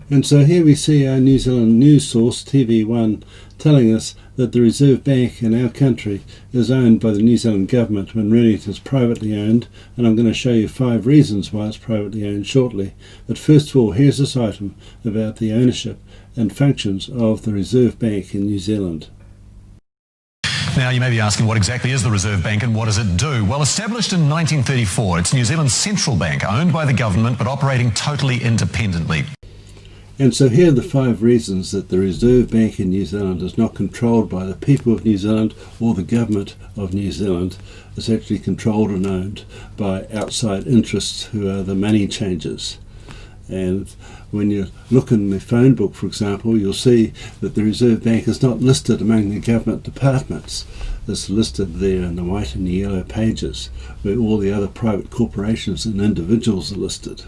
And so here we see our New Zealand news source, TV1, telling us that the Reserve Bank in our country is owned by the New Zealand government when really it is privately owned, and I'm going to show you 5 reasons why it's privately owned shortly. But first of all, here's this item about the ownership and functions of the Reserve Bank in New Zealand. Now, you may be asking, what exactly is the Reserve Bank and what does it do? Well, established in 1934, it's New Zealand's central bank, owned by the government but operating totally independently. And so here are the 5 reasons that the Reserve Bank in New Zealand is not controlled by the people of New Zealand or the government of New Zealand. It's actually controlled and owned by outside interests who are the money changers. And when you look in the phone book, for example, you'll see that the Reserve Bank is not listed among the government departments. It's listed there in the white and the yellow pages, where all the other private corporations and individuals are listed.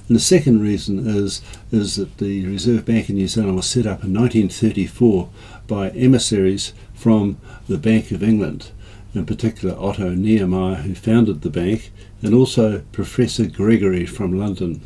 And the second reason is that the Reserve Bank in New Zealand was set up in 1934 by emissaries from the Bank of England, in particular Otto Niemeyer, who founded the bank, and also Professor Gregory from London.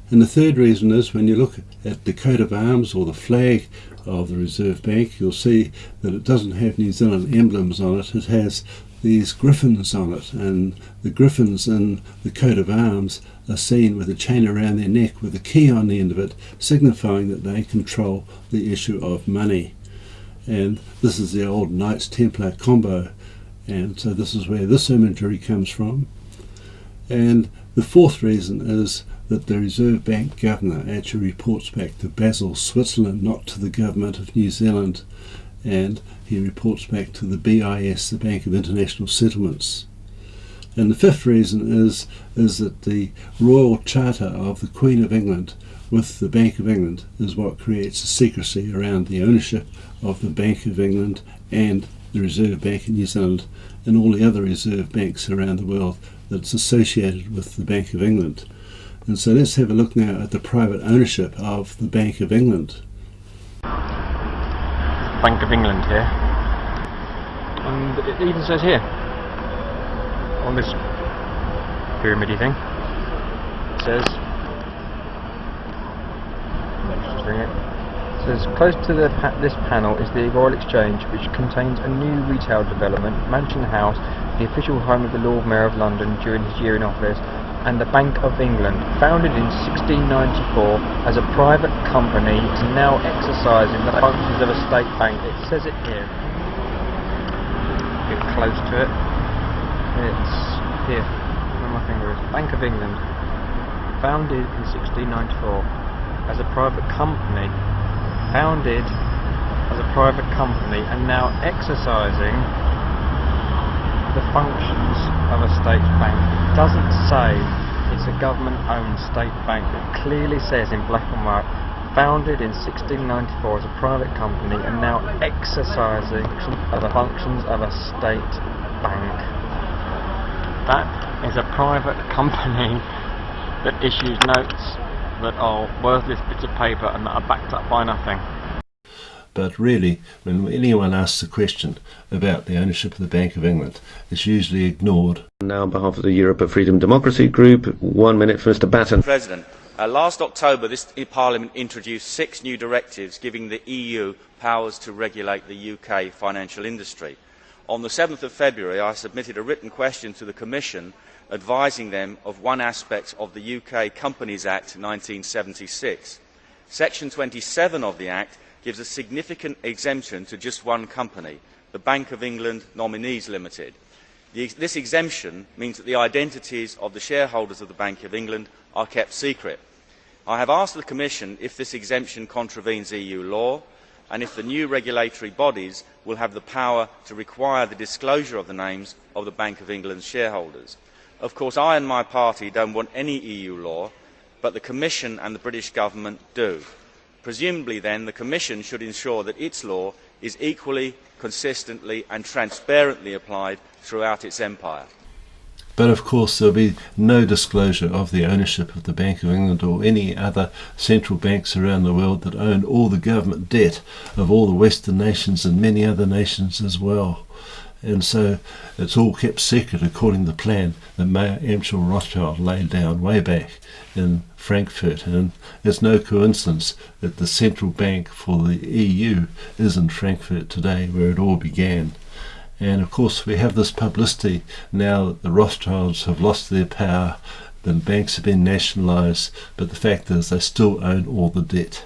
And the third reason is when you look at the coat of arms or the flag of the Reserve Bank, you'll see that it doesn't have New Zealand emblems on it. It has these griffins on it, and the griffins in the coat of arms are seen with a chain around their neck with a key on the end of it, signifying that they control the issue of money. And this is the old Knights Templar combo, and so this is where this imagery comes from. And the fourth reason is that the Reserve Bank governor actually reports back to Basel, Switzerland, not to the government of New Zealand, and he reports back to the BIS, the Bank of International Settlements. And the fifth reason is that the Royal Charter of the Queen of England with the Bank of England is what creates the secrecy around the ownership of the Bank of England and the Reserve Bank in New Zealand and all the other reserve banks around the world that's associated with the Bank of England. And so let's have a look now at the private ownership of the Bank of England. Bank of England here, and it even says here on this pyramid thing, it says, close to this panel is the Royal Exchange, which contains a new retail development, Mansion House, the official home of the Lord Mayor of London during his year in office, and the Bank of England, founded in 1694 as a private company, is now exercising the functions of a state bank. It says it here. Get close to it. It's here, where my finger is. Bank of England, founded in 1694 as a private company, and now exercising the functions of a state bank. It doesn't say it's a government-owned state bank. It clearly says in black and white, founded in 1694 as a private company and now exercising the functions of a state bank. That is a private company that issues notes that are worthless bits of paper and that are backed up by nothing. But really, when anyone asks a question about the ownership of the Bank of England, it's usually ignored. Now on behalf of the Europe of Freedom Democracy Group, 1 minute for Mr Batten. President, last October this Parliament introduced 6 new directives giving the EU powers to regulate the UK financial industry. On the 7th of February I submitted a written question to the Commission advising them of one aspect of the UK Companies Act 1976. Section 27 of the Act gives a significant exemption to just one company, the Bank of England Nominees Limited. This exemption means that the identities of the shareholders of the Bank of England are kept secret. I have asked the Commission if this exemption contravenes EU law and if the new regulatory bodies will have the power to require the disclosure of the names of the Bank of England's shareholders. Of course, I and my party don't want any EU law, but the Commission and the British Government do. Presumably then the Commission should ensure that its law is equally, consistently and transparently applied throughout its empire. But of course there will be no disclosure of the ownership of the Bank of England or any other central banks around the world that own all the government debt of all the Western nations and many other nations as well. And so it's all kept secret according to the plan that Mayer Amschel Rothschild laid down way back in Frankfurt. And it's no coincidence that the central bank for the EU is in Frankfurt today, where it all began. And of course we have this publicity now that the Rothschilds have lost their power, the banks have been nationalised, but the fact is they still own all the debt.